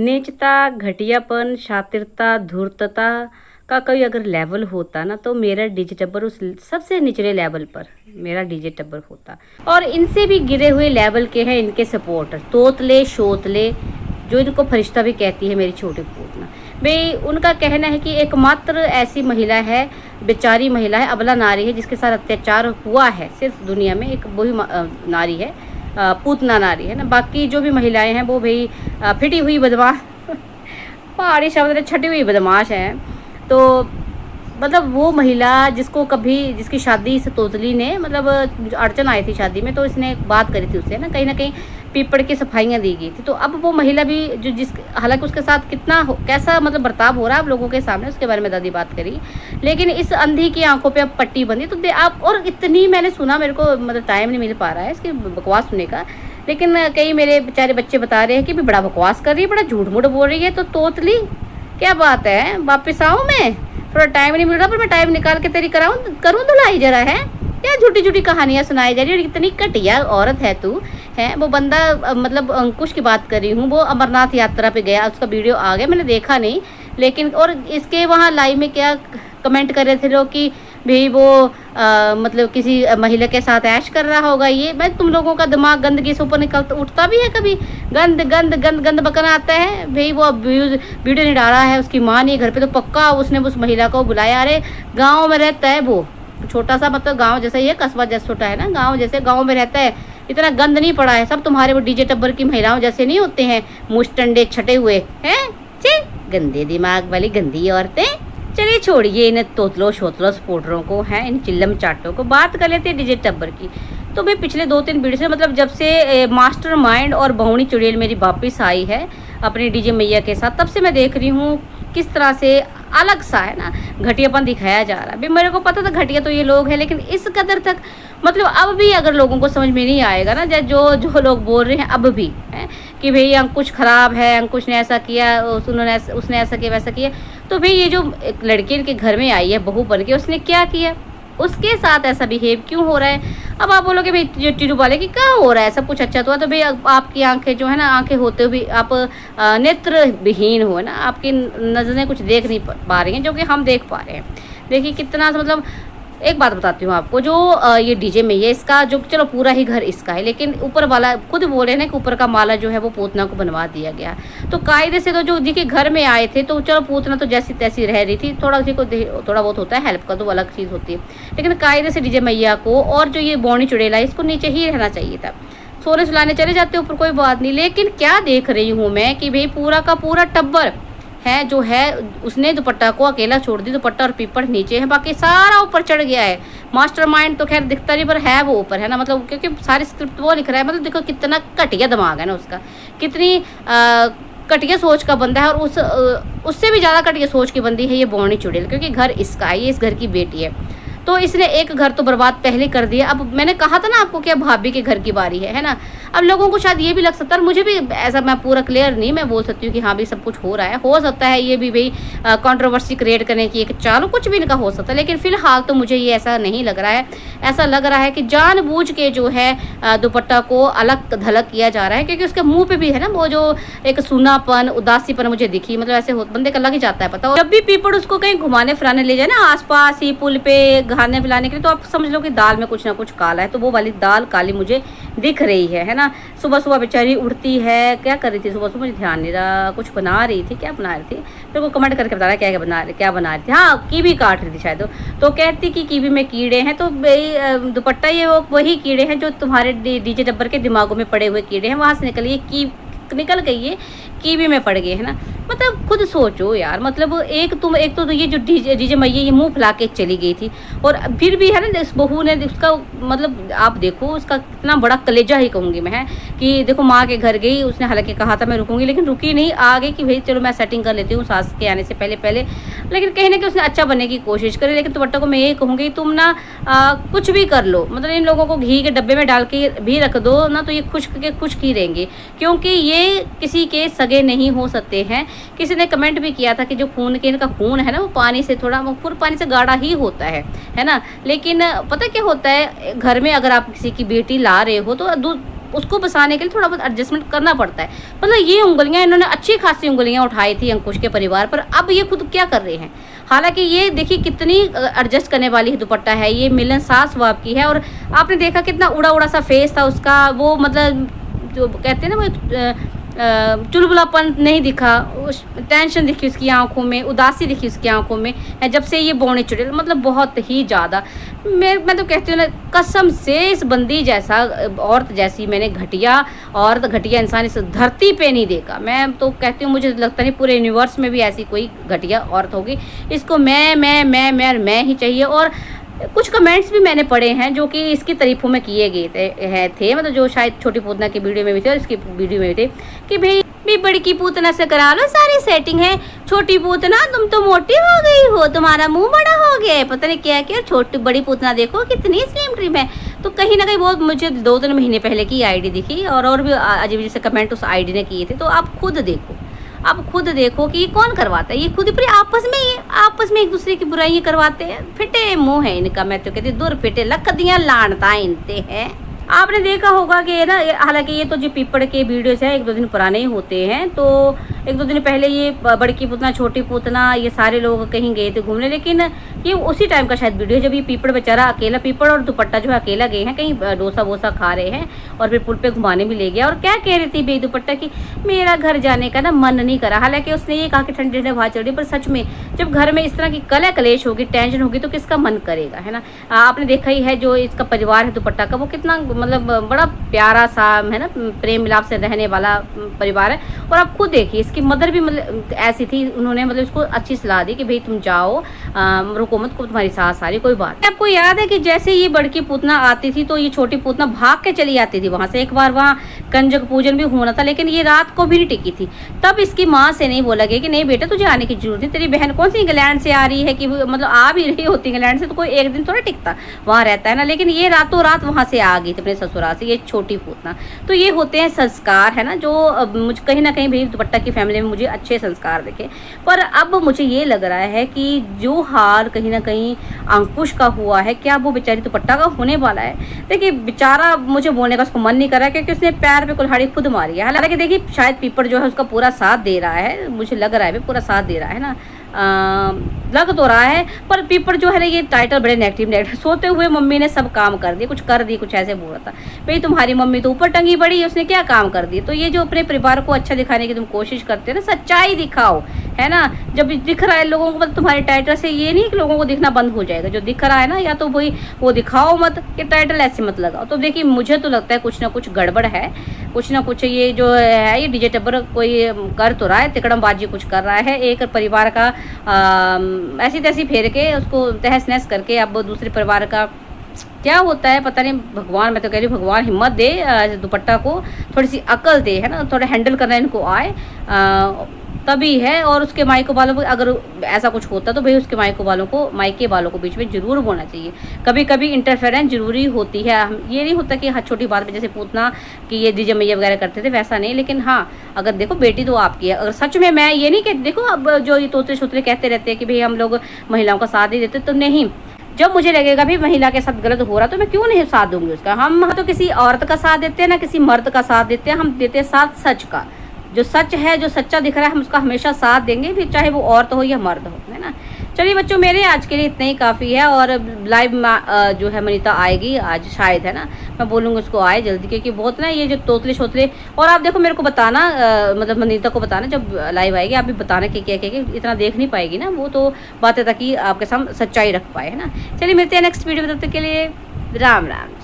नीचता, घटियापन, शातिरता, धूर्तता का कोई अगर लेवल होता ना तो मेरा डीजे टब्बर उस सबसे निचले लेवल पर मेरा डीजे टब्बर होता। और इनसे भी गिरे हुए लेवल के हैं इनके सपोर्टर, तोतले शोतले, जो इनको फरिश्ता भी कहती है मेरी छोटी पूतना भाई। उनका कहना है कि एकमात्र ऐसी महिला है, बेचारी महिला है, अबला नारी है जिसके साथ अत्याचार हुआ है सिर्फ दुनिया में, एक वही नारी है, पूतना नारी है ना। बाकी जो भी महिलाएं हैं वो भाई फिटी हुई बदमाश पहाड़ी शब्द छटी हुई बदमाश हैं। तो मतलब वो महिला जिसको कभी जिसकी शादी इस तोतली ने मतलब अड़चन आई थी शादी में, तो इसने बात करी थी उससे ना कहीं पीपड़ की सफाइयाँ दी गई थी। तो अब वो महिला भी जो जिस हालांकि उसके साथ कैसा मतलब बर्ताव हो रहा है आप लोगों के सामने, उसके बारे में दादी बात करी। लेकिन इस अंधी की आंखों पे अब पट्टी बंधी तो आप, और इतनी मैंने सुना, मेरे को मतलब टाइम नहीं मिल पा रहा है इसकी बकवास सुनने का, लेकिन कई मेरे बेचारे बच्चे बता रहे हैं कि भी बड़ा बकवास कर रही है, बड़ा झूठ मूठ बोल रही है। तो तोतली क्या बात है, वापिस आऊँ मैं, थोड़ा टाइम नहीं मिल रहा पर मैं टाइम निकाल के तेरी करूँ धुलाई जरा है। क्या झूठी झूठी कहानियाँ सुनाई जा रही है, इतनी घटिया औरत है तू है। वो बंदा मतलब अंकुश की बात कर रही हूँ, वो अमरनाथ यात्रा पे गया, उसका वीडियो आ गया, मैंने देखा नहीं लेकिन, और इसके वहाँ लाइव में क्या कमेंट कर रहे थे लोग कि भाई वो मतलब किसी महिला के साथ ऐश कर रहा होगा। ये मैं तुम लोगों का दिमाग गंदगी से ऊपर निकलता उठता भी है कभी, गंद गंद गंद गंद बकना आता है भाई। वो वीडियो नहीं डाला है उसकी माँ ने घर पे, तो पक्का उसने उस महिला को बुलाया। अरे गाँव में रहता है वो, छोटा सा मतलब गांव जैसा ही है, कस्बा जैसा छोटा है ना, गांव जैसे गांव में रहता है, इतना गंद नहीं पड़ा है। सब तुम्हारे वो डीजे टब्बर की महिलाओं जैसे नहीं होते हैं, मुस्टंडे छटे हुए हैं, गंदे दिमाग वाली गंदी औरतें। चलिए छोड़िए इन तोतलो शोतलो सपोर्टरों को, हैं इन चिल्लम चाटों को, बात कर लेते हैं डीजे टब्बर की। तो भाई पिछले 2-3 वीडियो से मतलब जब से मास्टर माइंड और बहुनी चुड़ैल मेरी वापिस आई है अपनी डीजे मैया के साथ, तब से मैं देख रही हूँ किस तरह से अलग सा है ना घटियापन दिखाया जा रहा है। भाई मेरे को पता था घटिया तो ये लोग हैं, लेकिन इस कदर तक मतलब अब भी अगर लोगों को समझ में नहीं आएगा ना, जो लोग बोल रहे हैं अब भी है कि भाई अंकुश खराब है, अंकुश ने ऐसा किया, उसने ऐसा किया वैसा किया। तो भाई ये जो एक लड़की इनके घर में आई है बहू बन के, उसने क्या किया, उसके साथ ऐसा बिहेव क्यों हो रहा है। अब आप बोलोगे भाई जो टीरू वाले की क्या हो रहा है, सब कुछ अच्छा तो है, तो भाई आपकी आंखें जो है ना, आंखें होते हुए आप नेत्र विहीन हो ना, आपकी नज़रें कुछ देख नहीं पा रही हैं जो कि हम देख पा रहे हैं। देखिए कितना मतलब, एक बात बताती हूँ आपको, जो ये डीजे में ये इसका जो चलो पूरा ही घर इसका है, लेकिन ऊपर वाला खुद बोल रहे हैं कि ऊपर का माला जो है वो पूतना को बनवा दिया गया। तो कायदे से तो जो देखिए घर में आए थे तो चलो पूतना तो जैसी तैसी रह रही थी, थोड़ा बहुत होता है हेल्प का तो वो अलग चीज़ होती है, लेकिन कायदे से डीजे मैया को और जो ये बौनी चुड़ैल है इसको नीचे ही रहना चाहिए था। सोने सुलाने चले जाते ऊपर कोई बात नहीं, लेकिन क्या देख रही हूँ मैं कि भाई पूरा का पूरा टब्बर है जो है, उसने दुपट्टा को अकेला छोड़ दी, दुपट्टा और पीपड़ नीचे है, बाकी सारा ऊपर चढ़ गया है। मास्टरमाइंड तो खैर दिखता नहीं पर है वो ऊपर है ना, मतलब क्योंकि सारी स्क्रिप्ट वो लिख रहा है। मतलब देखो कितना घटिया दिमाग है ना उसका, कितनी घटिया सोच का बंदा है, और उससे भी ज़्यादा घटिया सोच की बंदी है ये बौनी चुड़ैल, क्योंकि घर इसका है, ये इस घर की बेटी है। तो इसने एक घर तो बर्बाद पहले कर दिया। अब मैंने कहा था ना आपको कि अब भाभी के घर की बारी है ना। अब लोगों को शायद ये भी लग सकता है, मुझे भी ऐसा, मैं पूरा क्लियर नहीं मैं बोल सकती हूँ कि हाँ भी सब कुछ हो रहा है, हो सकता है ये भी भाई कंट्रोवर्सी क्रिएट करने की एक चालू कुछ भी इनका हो सकता है, लेकिन फिलहाल तो मुझे ये ऐसा नहीं लग रहा है। ऐसा लग रहा है कि जानबूझ के जो है दुपट्टा को अलग थलग किया जा रहा है, क्योंकि उसके मुँह पे भी है ना वो जो एक सूनापन उदासीपन मुझे दिखी, मतलब ऐसे बंदे का लग ही जाता है पता। जब भी पीपड़ उसको कहीं घुमाने फिराने ले जाए ना आसपास ही पुल पे खाने पिलाने के लिए, तो आप समझ लो कि दाल में कुछ ना कुछ काला है। तो वो वाली दाल काली मुझे दिख रही है ना। सुबह सुबह बेचारी उठती है, क्या कर रही थी सुबह सुबह मुझे ध्यान नहीं रहा, कुछ बना रही थी, क्या बना रही थी मेरे को कमेंट करके बताना क्या बना रही थी। हाँ कीवी काट रही थी शायद। तो कहती कि कीवी में कीड़े हैं, तो भाई दुपट्टा ये वही कीड़े हैं जो तुम्हारे डीजे टब्बर के दिमागों में पड़े हुए कीड़े हैं, वहाँ से निकल गई है कीवी में पड़ गए है ना। मतलब खुद सोचो यार, मतलब एक तो ये जो डीजे मैया ये मुंह फुला के चली गई थी, और फिर भी है ना इस बहू ने उसका मतलब आप देखो उसका कितना बड़ा कलेजा ही कहूँगी मैं, है कि देखो माँ के घर गई, उसने हालांकि कहा था मैं रुकूंगी, लेकिन रुकी नहीं, आ गई कि भाई चलो मैं सेटिंग कर लेती हूँ सास के आने से पहले। लेकिन कहीं ना कहीं उसने अच्छा बनने की कोशिश करी। लेकिन दुपट्टा को मैं ये कहूँगी तुम ना कुछ भी कर लो, मतलब इन लोगों को घी के डब्बे में डाल के भी रख दो ना, तो ये खुश्क ही रहेंगे, क्योंकि ये किसी के सगे नहीं हो सकते हैं। किसी ने कमेंट भी किया था कि जो इनका खून है ना वो पानी से थोड़ा पानी से गाढ़ा ही होता है ना। लेकिन पता क्या होता है, घर में अगर आप किसी की बेटी ला रहे हो तो उसको बसाने के लिए थोड़ा बहुत एडजस्टमेंट करना पड़ता है। मतलब ये उंगलियां इन्होंने अच्छी खासी उंगलियां उठाई थी अंकुश के परिवार पर, अब ये खुद क्या कर रहे हैं। हालांकि ये देखिए कितनी एडजस्ट करने वाली दुपट्टा है, ये मिलनसार स्वभाव की है। और आपने देखा कितना उड़ा उड़ा सा फेस था उसका, वो मतलब जो कहते हैं ना वो चुलबुलापन नहीं दिखा, उस टेंशन दिखी उसकी आंखों में, उदासी दिखी उसकी आंखों में जब से ये बौने चढ़े, मतलब बहुत ही ज़्यादा। मैं तो कहती हूँ ना, कसम से इस बंदी जैसा औरत जैसी मैंने घटिया औरत, घटिया इंसान इस धरती पे नहीं देखा। मैं तो कहती हूँ, मुझे लगता नहीं पूरे यूनिवर्स में भी ऐसी कोई घटिया औरत होगी। इसको मैं ही चाहिए। और कुछ कमेंट्स भी मैंने पढ़े हैं जो कि इसकी तारीफों में किए गए थे, मतलब जो शायद छोटी पूतना की वीडियो में भी थे और इसकी वीडियो में भी थे कि भाई बड़ी की पूतना से करा लो, सारी सेटिंग है। छोटी पूतना तुम तो मोटी हो गई हो, तुम्हारा मुंह बड़ा हो गया है, पता नहीं क्या क्या। छोटी बड़ी पूतना देखो कितनी स्लिम ट्रिम है। तो कहीं ना कहीं बहुत मुझे 2-3 महीने पहले की आईडी दिखी और भी अजीब अजीब से कमेंट उस आईडी ने किए थे। तो आप खुद देखो, आप खुद देखो कि ये कौन करवाता है। ये खुद ही आपस में एक दूसरे की बुराइयां करवाते हैं। फिटे मुंह है इनका, मैं तो कहती दूर फिटे लख दियां लानता इनते हैं। आपने देखा होगा कि ना, हालांकि ये तो जो पीपड़ के वीडियोस है 1-2 दिन पुराने ही होते हैं। तो 1-2 दिन पहले ये बड़की पूतना, छोटी पूतना, ये सारे लोग कहीं गए थे घूमने, लेकिन ये उसी टाइम का शायद वीडियो जब ये पीपड़ बेचारा अकेला, पीपड़ और दुपट्टा जो है अकेला गए हैं कहीं डोसा वोसा खा रहे हैं और फिर पुल पे घुमाने भी ले गया। और क्या कह रही थी बे दुपट्टा की, मेरा घर जाने का ना मन नहीं करा। हालांकि उसने ये कहा कि ठंडी ठंडी हवा चल रही, पर सच में जब घर में इस तरह की कलह कलेश होगी, टेंशन होगी, तो किसका मन करेगा, है ना। आपने देखा ही है जो इसका परिवार है दुपट्टा का, वो कितना मतलब बड़ा प्यारा सा है ना, प्रेम मिलाप से रहने वाला परिवार है। और आप खुद देखिए इसकी मदर भी मतलब ऐसी थी, उन्होंने मतलब इसको अच्छी सलाह दी कि भाई तुम जाओ, रुको मत, को तुम्हारी सास आ रही, कोई बात। आपको याद है कि जैसे ये बड़की पूतना आती थी तो ये छोटी पूतना भाग के चली आती थी वहां से। एक बार वहाँ कंजक पूजन भी होना था, लेकिन ये रात को भी नहीं टिकी थी। तब इसकी माँ से नहीं बोला गया कि नहीं बेटा तुझे आने की जरूरत नहीं, तेरी बहन कौन सी इंग्लैंड से आ रही है कि मतलब आ भी रही होती इंग्लैंड से, तो कोई एक दिन थोड़ा टिकता वहाँ रहता है ना। लेकिन ये रातों रात वहाँ से आ गई थी अपने ससुराल से, ये छोटी पूतना। तो ये होते हैं संस्कार, है ना, जो मुझे कहीं ना कहीं भी दुपट्टा की फैमिली में मुझे अच्छे संस्कार दिखे। पर अब मुझे ये लग रहा है कि जो हाल कहीं ना कहीं अंकुश का हुआ है, क्या वो बेचारी दुपट्टा का होने वाला है। देखिए बेचारा, मुझे बोलने का उसको मन नहीं कर रहा है क्योंकि उसने पैर पे कुल्हाड़ी खुद मारी है। हालांकि देखिए शायद पीपड़ जो है उसका पूरा साथ दे रहा है, मुझे लग रहा है पूरा साथ दे रहा है ना, लग तो रहा है। पर पीपड़ जो है ना, ये टाइटल बड़े नेगेटिव। सोते हुए मम्मी ने सब काम कर दिए, कुछ कर दी, कुछ ऐसे बोल रहा था भाई तुम्हारी मम्मी तो ऊपर टंगी पड़ी, उसने क्या काम कर दिए। तो ये जो अपने परिवार को अच्छा दिखाने की तुम कोशिश करते हो ना, सच्चाई दिखाओ, है ना। जब दिख रहा है लोगों को, मतलब तुम्हारे टाइटल से ये नहीं कि लोगों को दिखना बंद हो जाएगा। जो दिख रहा है ना, या तो वही वो दिखाओ मत, कि टाइटल ऐसे मत लगाओ। तो देखिए मुझे तो लगता है कुछ ना कुछ गड़बड़ है, कुछ ना कुछ ये जो है, ये डीजे टब्बर कोई कर तो रहा है, तिकड़मबाजी कुछ कर रहा है। एक परिवार का ऐसी तैसी फेर के उसको तहस नहस करके अब दूसरे परिवार का क्या होता है पता नहीं। भगवान, मैं तो कह रही हूँ भगवान हिम्मत दे, दुपट्टा को थोड़ी सी अकल दे, है ना, थोड़ा हैंडल करना इनको आए, तभी है। और उसके मायके वालों को अगर ऐसा कुछ होता तो भाई उसके मायके वालों को बीच में जरूर होना चाहिए। कभी कभी इंटरफेरेंस जरूरी होती है। ये नहीं होता कि हर छोटी बात में जैसे पूतना कि ये डीजे मैया वगैरह करते थे, वैसा नहीं। लेकिन हाँ, अगर देखो बेटी तो आपकी है। अगर सच में, मैं ये नहीं कहती, देखो अब जो ये तोते छोतरे कहते रहते हैं कि भाई हम लोग महिलाओं का साथ ही देते, तो नहीं। जब मुझे लगेगा भी महिला के साथ गलत हो रहा तो मैं क्यों नहीं साथ दूंगी उसका। हम तो किसी औरत का साथ देते हैं ना किसी मर्द का साथ देते हैं, हम देते हैं साथ सच का। जो सच है, जो सच्चा दिख रहा है, हम उसका हमेशा साथ देंगे, फिर चाहे वो औरत हो या मर्द हो, है ना। चलिए बच्चों, मेरे आज के लिए इतना ही काफ़ी है। और लाइव जो है मनीता आएगी आज शायद, है ना, मैं बोलूँगी उसको आए जल्दी, क्योंकि बहुत ना ये जो तोतले छोतले। और आप देखो मेरे को बताना, मतलब मनीता को बताना जब लाइव आएगी, आप भी बताना कि क्या क्या इतना देख नहीं पाएगी ना वो, तो बातें ताकि आपके सामने सच्चाई रख पाए, है ना। चलिए मिलते हैं नेक्स्ट वीडियो में, तब तक के लिए राम राम।